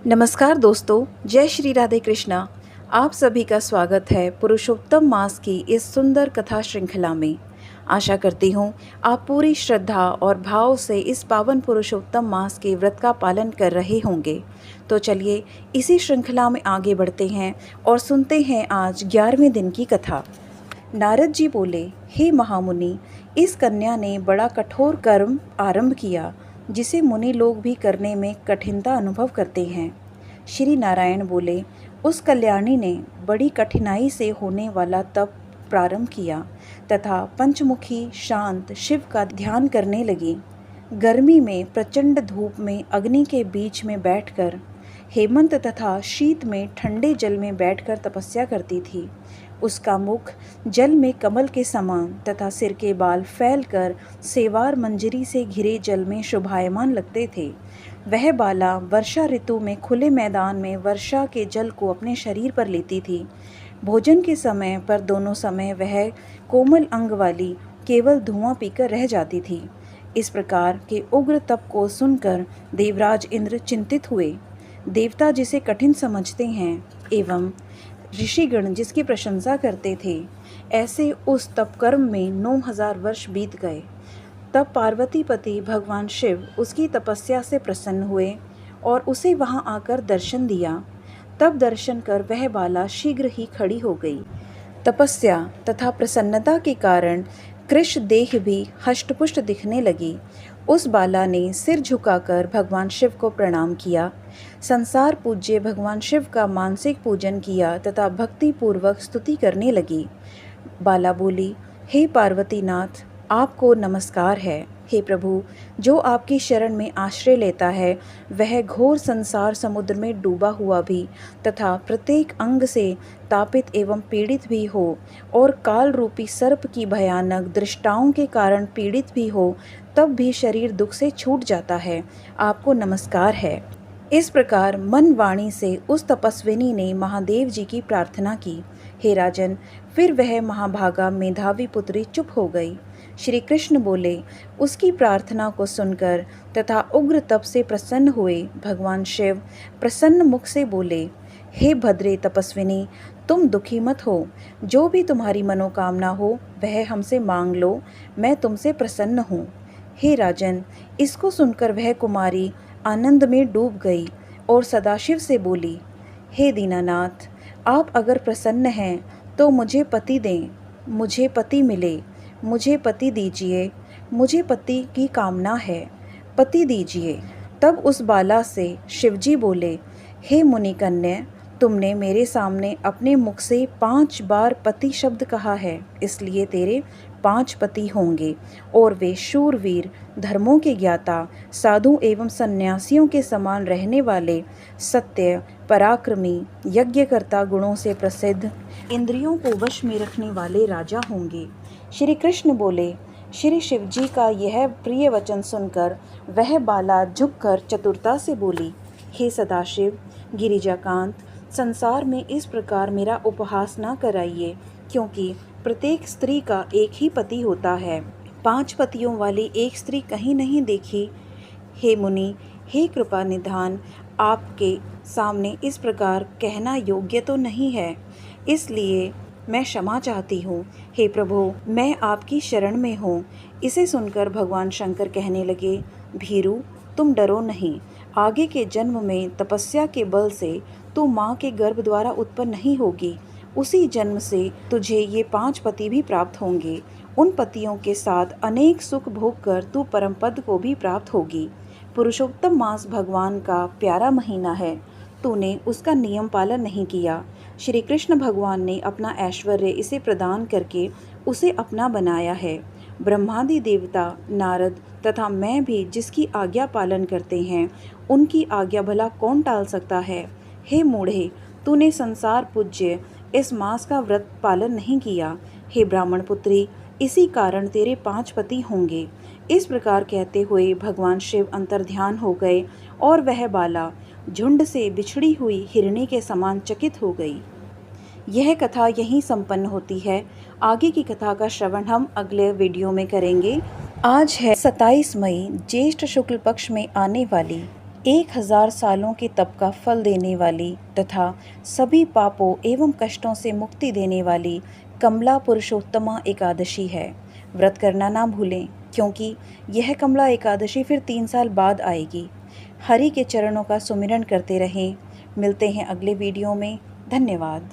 नमस्कार दोस्तों, जय श्री राधे कृष्णा। आप सभी का स्वागत है पुरुषोत्तम मास की इस सुंदर कथा श्रृंखला में। आशा करती हूँ आप पूरी श्रद्धा और भाव से इस पावन पुरुषोत्तम मास के व्रत का पालन कर रहे होंगे। तो चलिए इसी श्रृंखला में आगे बढ़ते हैं और सुनते हैं आज 11वें दिन की कथा। नारद जी बोले, हे महामुनि, इस कन्या ने बड़ा कठोर कर्म आरंभ किया जिसे मुनि लोग भी करने में कठिनता अनुभव करते हैं। श्री नारायण बोले, उस कल्याणी ने बड़ी कठिनाई से होने वाला तप प्रारंभ किया तथा पंचमुखी शांत शिव का ध्यान करने लगी। गर्मी में प्रचंड धूप में अग्नि के बीच में बैठकर, हेमंत तथा शीत में ठंडे जल में बैठकर तपस्या करती थी। उसका मुख जल में कमल के समान तथा सिर के बाल फैलकर सेवार मंजरी से घिरे जल में शोभायमान लगते थे। वह बाला वर्षा ऋतु में खुले मैदान में वर्षा के जल को अपने शरीर पर लेती थी। भोजन के समय पर दोनों समय वह कोमल अंग वाली केवल धुआं पीकर रह जाती थी। इस प्रकार के उग्र तप को सुनकर देवराज इंद्र चिंतित हुए। देवता जिसे कठिन समझते हैं एवं ऋषिगण जिसकी प्रशंसा करते थे, ऐसे उस तपकर्म में 9000 वर्ष बीत गए। तब पार्वतीपति भगवान शिव उसकी तपस्या से प्रसन्न हुए और उसे वहां आकर दर्शन दिया। तब दर्शन कर वह बाला शीघ्र ही खड़ी हो गई। तपस्या तथा प्रसन्नता के कारण कृश देह भी हष्टपुष्ट दिखने लगी। उस बाला ने सिर झुकाकर भगवान शिव को प्रणाम किया। संसार पूज्य भगवान शिव का मानसिक पूजन किया तथा भक्ति पूर्वक स्तुति करने लगी। बाला बोली, हे पार्वतीनाथ, आपको नमस्कार है। हे प्रभु, जो आपकी शरण में आश्रय लेता है वह घोर संसार समुद्र में डूबा हुआ भी तथा प्रत्येक अंग से तापित एवं पीड़ित भी हो और काल रूपी सर्प की भयानक दृष्टाओं के कारण पीड़ित भी हो, तब भी शरीर दुख से छूट जाता है। आपको नमस्कार है। इस प्रकार मन वाणी से उस तपस्विनी ने महादेव जी की प्रार्थना की। हे राजन, फिर वह महाभागा मेधावी पुत्री चुप हो गई। श्री कृष्ण बोले, उसकी प्रार्थना को सुनकर तथा उग्र तप से प्रसन्न हुए भगवान शिव प्रसन्न मुख से बोले, हे भद्रे तपस्विनी, तुम दुखी मत हो। जो भी तुम्हारी मनोकामना हो वह हमसे मांग लो, मैं तुमसे प्रसन्न हूँ। हे राजन, इसको सुनकर वह कुमारी आनंद में डूब गई और सदाशिव से बोली, हे दीनानाथ, आप अगर प्रसन्न हैं तो मुझे पति दें, मुझे पति मिले, मुझे पति दीजिए, मुझे पति की कामना है, पति दीजिए। तब उस बाला से शिवजी बोले, हे मुनि कन्या, तुमने मेरे सामने अपने मुख से 5 बार पति शब्द कहा है, इसलिए तेरे 5 पति होंगे और वे शूरवीर, धर्मों के ज्ञाता, साधु एवं सन्यासियों के समान रहने वाले, सत्य, पराक्रमी, यज्ञकर्ता गुणों से प्रसिद्ध, इंद्रियों को वश में रखने वाले राजा होंगे। श्री कृष्ण बोले, श्री शिवजी का यह प्रिय वचन सुनकर वह बाला झुककर चतुरता से बोली, हे सदाशिव, गिरिजाकांत, संसार में इस प्रकार मेरा उपहास ना कराइए, क्योंकि प्रत्येक स्त्री का एक ही पति होता है। 5 पतियों वाली एक स्त्री कहीं नहीं देखी। हे मुनि, हे कृपा निधान, आपके सामने इस प्रकार कहना योग्य तो नहीं है, इसलिए मैं क्षमा चाहती हूँ। हे प्रभु, मैं आपकी शरण में हूँ। इसे सुनकर भगवान शंकर कहने लगे, भीरू, तुम डरो नहीं। आगे के जन्म में तपस्या के बल से तू माँ के गर्भ द्वारा उत्पन्न नहीं होगी। उसी जन्म से तुझे ये 5 पति भी प्राप्त होंगे। उन पतियों के साथ अनेक सुख भोग कर तू परम पद को भी प्राप्त होगी। पुरुषोत्तम मास भगवान का प्यारा महीना है, तूने उसका नियम पालन नहीं किया। श्री कृष्ण भगवान ने अपना ऐश्वर्य इसे प्रदान करके उसे अपना बनाया है। ब्रह्मादि देवता, नारद तथा मैं भी जिसकी आज्ञा पालन करते हैं, उनकी आज्ञा भला कौन टाल सकता है। हे मूढ़े, तूने संसार पूज्य इस मास का व्रत पालन नहीं किया। हे ब्राह्मण पुत्री, इसी कारण तेरे 5 पति होंगे। इस प्रकार कहते हुए भगवान शिव अंतर्ध्यान हो गए और वह बाला झुंड से बिछड़ी हुई हिरणी के समान चकित हो गई। यह कथा यहीं संपन्न होती है। आगे की कथा का श्रवण हम अगले वीडियो में करेंगे। आज है 27 मई, ज्येष्ठ शुक्ल पक्ष में आने वाली 1000 सालों के तप का फल देने वाली तथा सभी पापों एवं कष्टों से मुक्ति देने वाली कमला पुरुषोत्तमा एकादशी है। व्रत करना ना भूलें, क्योंकि यह कमला एकादशी फिर 3 साल बाद आएगी। हरि के चरणों का सुमिरन करते रहें। मिलते हैं अगले वीडियो में। धन्यवाद।